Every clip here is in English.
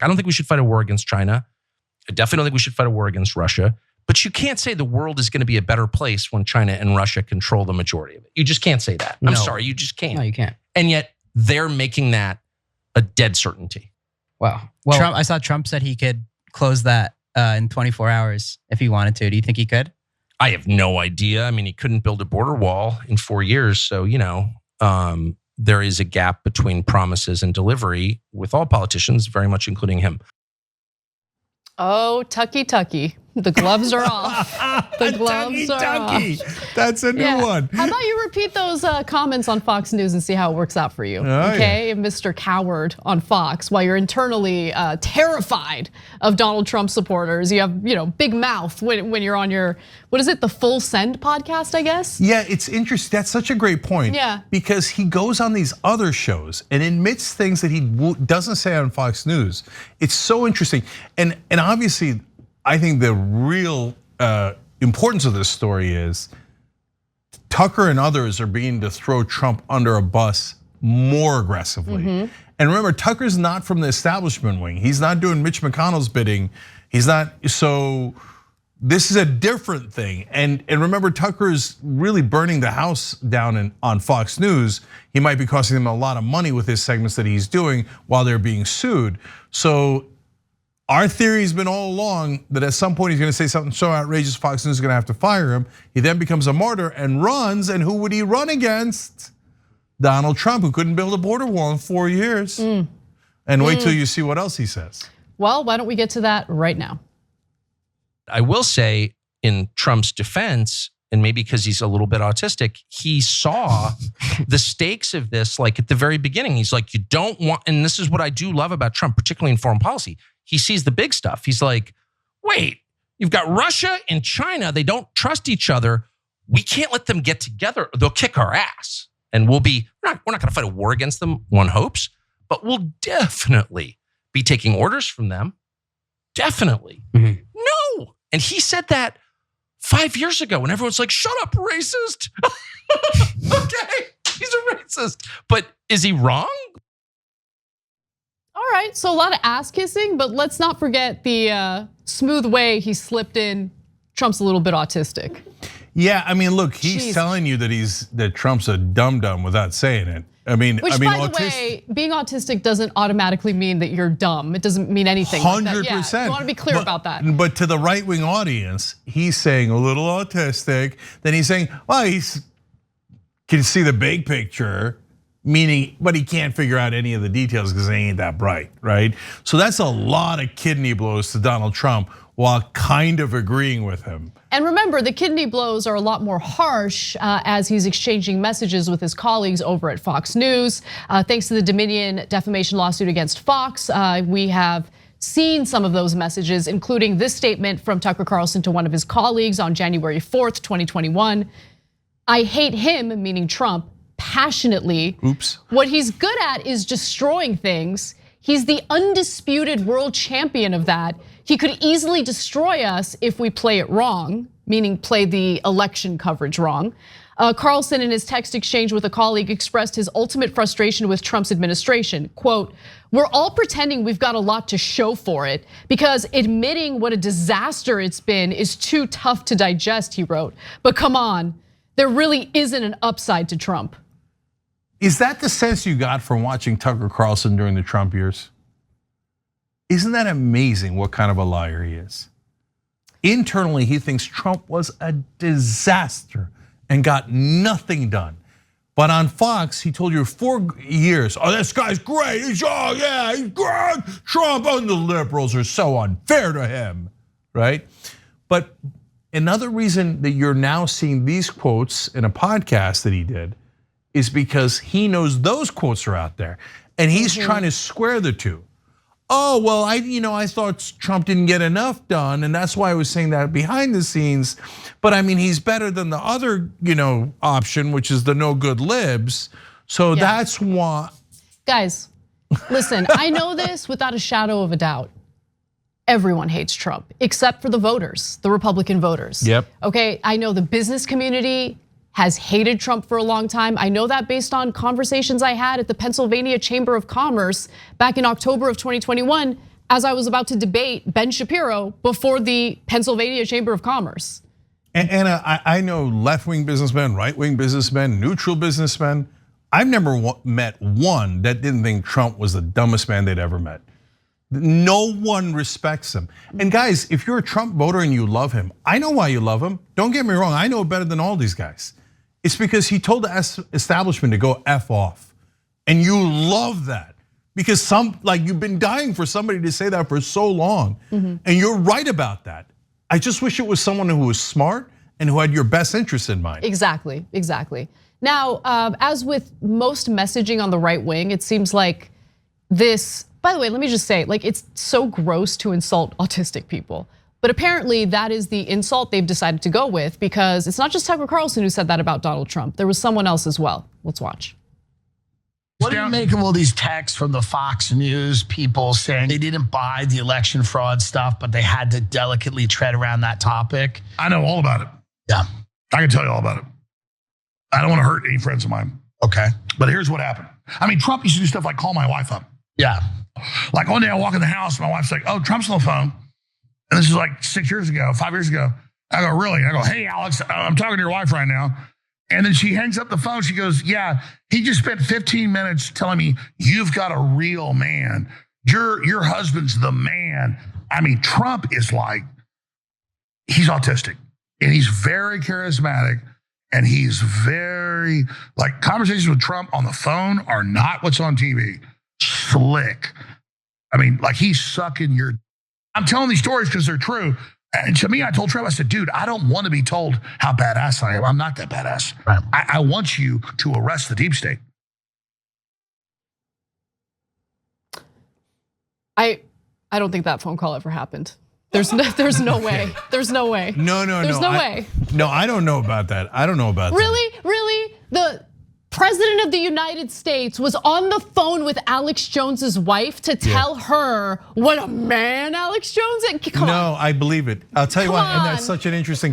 I don't think we should fight a war against China. I definitely don't think we should fight a war against Russia. But you can't say the world is going to be a better place when China and Russia control the majority of it. You just can't say that. I'm sorry, you just can't. No, you can't. And yet they're making that a dead certainty. Wow. Well, I saw Trump said he could close that in 24 hours if he wanted to. Do you think he could? I have no idea. I mean, he couldn't build a border wall in 4 years. So, there is a gap between promises and delivery with all politicians, very much including him. Oh, Tucky. The gloves are off. The gloves are off. That's a new one. How about you repeat those comments on Fox News and see how it works out for you? Okay, Mr. Coward on Fox, while you're internally terrified of Donald Trump supporters. You have, big mouth when you're on your, what is it, the Full Send podcast, I guess? Yeah, it's interesting. That's such a great point. Yeah. Because he goes on these other shows and admits things that he doesn't say on Fox News. It's so interesting. And obviously, I think the real importance of this story is Tucker and others are beginning to throw Trump under a bus more aggressively. And remember, Tucker's not from the establishment wing. He's not doing Mitch McConnell's bidding. He's not, so this is a different thing. And remember, Tucker's really burning the house down on Fox News. He might be costing them a lot of money with his segments that he's doing while they're being sued. So our theory has been all along that at some point he's gonna say something so outrageous Fox News is gonna have to fire him. He then becomes a martyr and runs, and who would he run against? Donald Trump, who couldn't build a border wall in 4 years. And wait till you see what else he says. Well, why don't we get to that right now? I will say in Trump's defense, and maybe because he's a little bit autistic, he saw the stakes of this like at the very beginning. He's like, you don't want, and this is what I do love about Trump, particularly in foreign policy. He sees the big stuff. He's like, wait, you've got Russia and China. They don't trust each other. We can't let them get together. They'll kick our ass. And we're not gonna fight a war against them, one hopes, but we'll definitely be taking orders from them. Definitely. No. And he said that 5 years ago when everyone's like, shut up, racist. Okay, he's a racist. But is he wrong? All right, so a lot of ass kissing, but let's not forget the smooth way he slipped in. Trump's a little bit autistic. Yeah, I mean, look, he's telling you that Trump's a dum-dum without saying it. By the way, being autistic doesn't automatically mean that you're dumb. It doesn't mean anything. 100%. You want to be clear about that. But to the right-wing audience, he's saying a little autistic. Then he's saying, well, he can see the big picture. Meaning, but he can't figure out any of the details because they ain't that bright, right? So that's a lot of kidney blows to Donald Trump while kind of agreeing with him. And remember, the kidney blows are a lot more harsh as he's exchanging messages with his colleagues over at Fox News. Thanks to the Dominion defamation lawsuit against Fox, we have seen some of those messages, including this statement from Tucker Carlson to one of his colleagues on January 4th, 2021. I hate him, meaning Trump, passionately. Oops. What he's good at is destroying things. He's the undisputed world champion of that. He could easily destroy us if we play it wrong, meaning play the election coverage wrong. Carlson, in his text exchange with a colleague, expressed his ultimate frustration with Trump's administration. Quote, we're all pretending we've got a lot to show for it because admitting what a disaster it's been is too tough to digest, he wrote. But come on, there really isn't an upside to Trump. Is that the sense you got from watching Tucker Carlson during the Trump years? Isn't that amazing what kind of a liar he is? Internally, he thinks Trump was a disaster and got nothing done. But on Fox, he told you 4 years, oh, this guy's great, he's great. Trump and the liberals are so unfair to him, right? But another reason that you're now seeing these quotes in a podcast that he did is because he knows those quotes are out there and he's trying to square the two. Oh, well, I thought Trump didn't get enough done and that's why I was saying that behind the scenes. But I mean, he's better than the other, option, which is the no good libs. So that's why. Guys, listen, I know this without a shadow of a doubt. Everyone hates Trump except for the voters, the Republican voters. Yep. Okay, I know the business community has hated Trump for a long time. I know that based on conversations I had at the Pennsylvania Chamber of Commerce back in October of 2021 as I was about to debate Ben Shapiro before the Pennsylvania Chamber of Commerce. And I know left-wing businessmen, right-wing businessmen, neutral businessmen. I've never met one that didn't think Trump was the dumbest man they'd ever met. No one respects him. And guys, if you're a Trump voter and you love him, I know why you love him. Don't get me wrong, I know better than all these guys. It's because he told the establishment to go F off. And you love that. Because you've been dying for somebody to say that for so long. And you're right about that. I just wish it was someone who was smart and who had your best interest in mind. Exactly, exactly. Now, as with most messaging on the right wing, it seems like this, by the way, let me just say, like, it's so gross to insult autistic people. But apparently that is the insult they've decided to go with, because it's not just Tucker Carlson who said that about Donald Trump. There was someone else as well. Let's watch. What do you make of all these texts from the Fox News people saying they didn't buy the election fraud stuff, but they had to delicately tread around that topic? I know all about it. Yeah. I can tell you all about it. I don't want to hurt any friends of mine. Okay. But here's what happened. I mean, Trump used to do stuff like call my wife up. Yeah. Like one day I walk in the house, my wife's like, oh, Trump's on the phone. And this is like 5 years ago. I go, really? I go, hey, Alex, I'm talking to your wife right now. And then she hangs up the phone. She goes, yeah, he just spent 15 minutes telling me you've got a real man. Your husband's the man. I mean, Trump is like, he's autistic and he's very charismatic and he's very, like, conversations with Trump on the phone are not what's on TV. Slick. I mean, like, he's sucking your, I'm telling these stories because they're true. And to me, I told Trump, I said, dude, I don't want to be told how badass I am. I'm not that badass. Right. I want you to arrest the deep state. I don't think that phone call ever happened. There's no way. There's no way. No. There's no way. No, I don't know about that. I don't know about that. Really? The President of the United States was on the phone with Alex Jones's wife to tell her what a man Alex Jones is? Come No, on. I believe it. I'll tell you what, and that's such an interesting.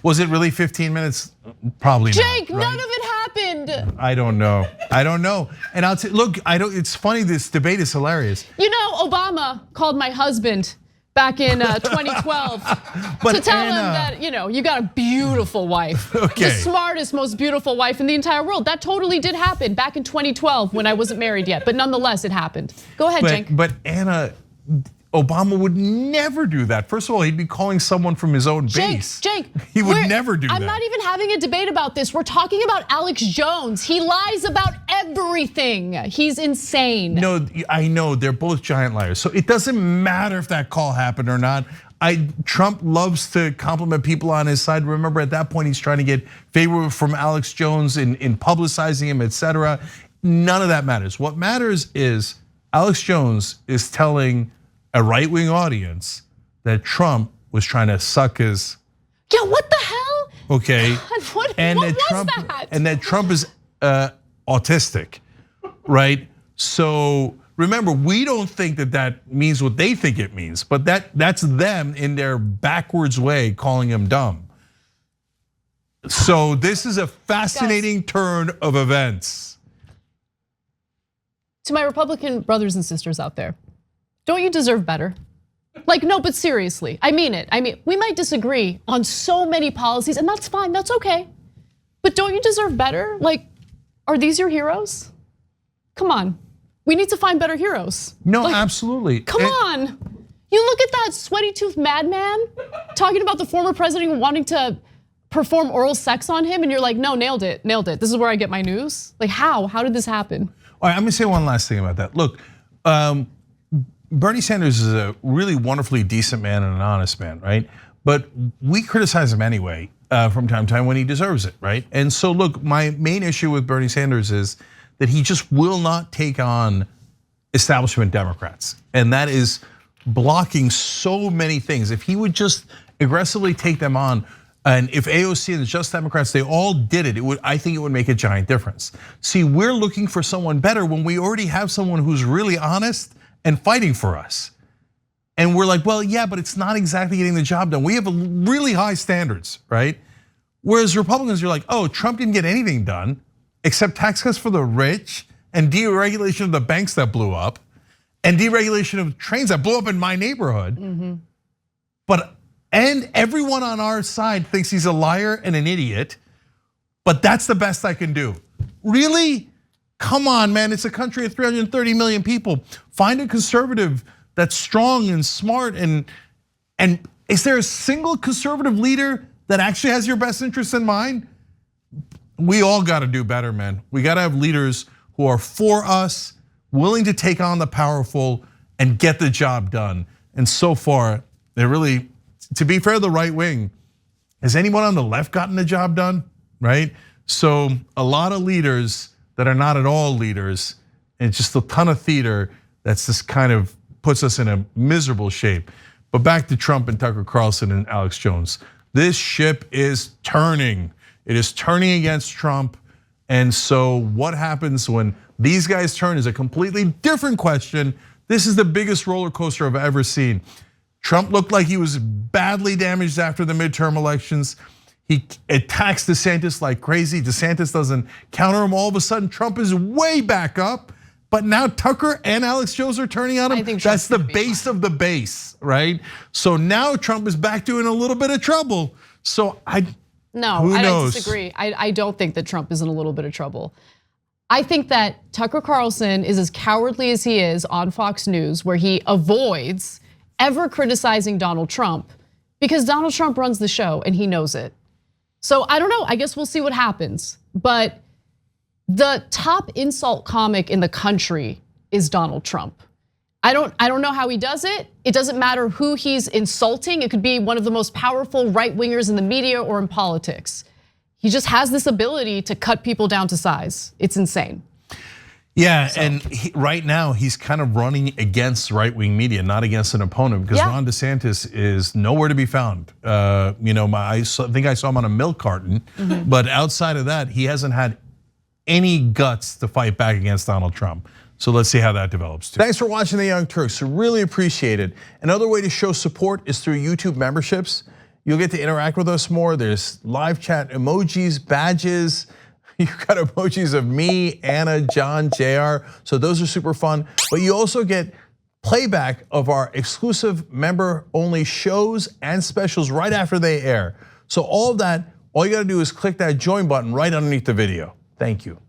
Was it really 15 minutes? Probably not. Jake, none of it happened. I don't know. And I'll tell, look, it's funny. This debate is hilarious. You know, Obama called my husband back in 2012 to tell him that, you got a beautiful wife. Okay. The smartest, most beautiful wife in the entire world. That totally did happen back in 2012 when I wasn't married yet. But nonetheless, it happened. Go ahead, Cenk. But Anna, Obama would never do that. First of all, he'd be calling someone from his own base. Jake, he would never do that. I'm not even having a debate about this. We're talking about Alex Jones. He lies about everything. He's insane. No, I know they're both giant liars. So it doesn't matter if that call happened or not. Trump loves to compliment people on his side. Remember, at that point, he's trying to get favor from Alex Jones in publicizing him, etc. None of that matters. What matters is Alex Jones is telling a right-wing audience that Trump was trying to suck his. Yeah, what the hell? Okay. God, what that was Trump, that? And that Trump is autistic, right? So remember, we don't think that means what they think it means, but that's them in their backwards way calling him dumb. So this is a fascinating turn of events. To my Republican brothers and sisters out there, don't you deserve better? Like, no, but seriously, I mean it. I mean, we might disagree on so many policies, and that's fine, that's okay. But don't you deserve better? Like, are these your heroes? Come on, we need to find better heroes. No, absolutely. Come on, you look at that sweaty tooth madman talking about the former president wanting to perform oral sex on him, and you're like, no, nailed it. This is where I get my news. Like, how did this happen? All right, I'm gonna say one last thing about that. Look, Bernie Sanders is a really wonderfully decent man and an honest man, right? But we criticize him anyway from time to time when he deserves it, right? And so look, my main issue with Bernie Sanders is that he just will not take on establishment Democrats. And that is blocking so many things. If he would just aggressively take them on, and if AOC and the Just Democrats, they all did it, I think it would make a giant difference. See, we're looking for someone better when we already have someone who's really honest and fighting for us. And we're like, well, yeah, but it's not exactly getting the job done. We have really high standards, right? Whereas Republicans are like, oh, Trump didn't get anything done except tax cuts for the rich and deregulation of the banks that blew up. and deregulation of trains that blew up in my neighborhood. And everyone on our side thinks he's a liar and an idiot, but that's the best I can do. Really? Come on, man, it's a country of 330 million people. Find a conservative that's strong and smart, and is there a single conservative leader that actually has your best interests in mind? We all gotta do better, man. We gotta have leaders who are for us, willing to take on the powerful and get the job done. And so far, they're really, to be fair, the right wing, has anyone on the left gotten the job done, right? So a lot of leaders that are not at all leaders, and just a ton of theater that's just kind of puts us in a miserable shape. But back to Trump and Tucker Carlson and Alex Jones. This ship is turning. It is turning against Trump. And so what happens when these guys turn is a completely different question. This is the biggest roller coaster I've ever seen. Trump looked like he was badly damaged after the midterm elections. He attacks DeSantis like crazy. DeSantis doesn't counter him. All of a sudden, Trump is way back up. But now Tucker and Alex Jones are turning on him. That's the base of the base, right? So now Trump is back to in a little bit of trouble. So No, I disagree. I don't think that Trump is in a little bit of trouble. I think that Tucker Carlson is as cowardly as he is on Fox News, where he avoids ever criticizing Donald Trump because Donald Trump runs the show and he knows it. So I don't know, I guess we'll see what happens. But the top insult comic in the country is Donald Trump. I don't know how he does it. It doesn't matter who he's insulting. It could be one of the most powerful right-wingers in the media or in politics. He just has this ability to cut people down to size. It's insane. Yeah, and right now he's kind of running against right-wing media, not against an opponent, because Ron DeSantis is nowhere to be found. I think I saw him on a milk carton, but outside of that, he hasn't had any guts to fight back against Donald Trump. So let's see how that develops too. Thanks for watching The Young Turks, really appreciate it. Another way to show support is through YouTube memberships. You'll get to interact with us more. There's live chat emojis, badges. You've got emojis of me, Anna, John, JR. So those are super fun. But you also get playback of our exclusive member-only shows and specials right after they air. So all of that, all you gotta do is click that join button right underneath the video. Thank you.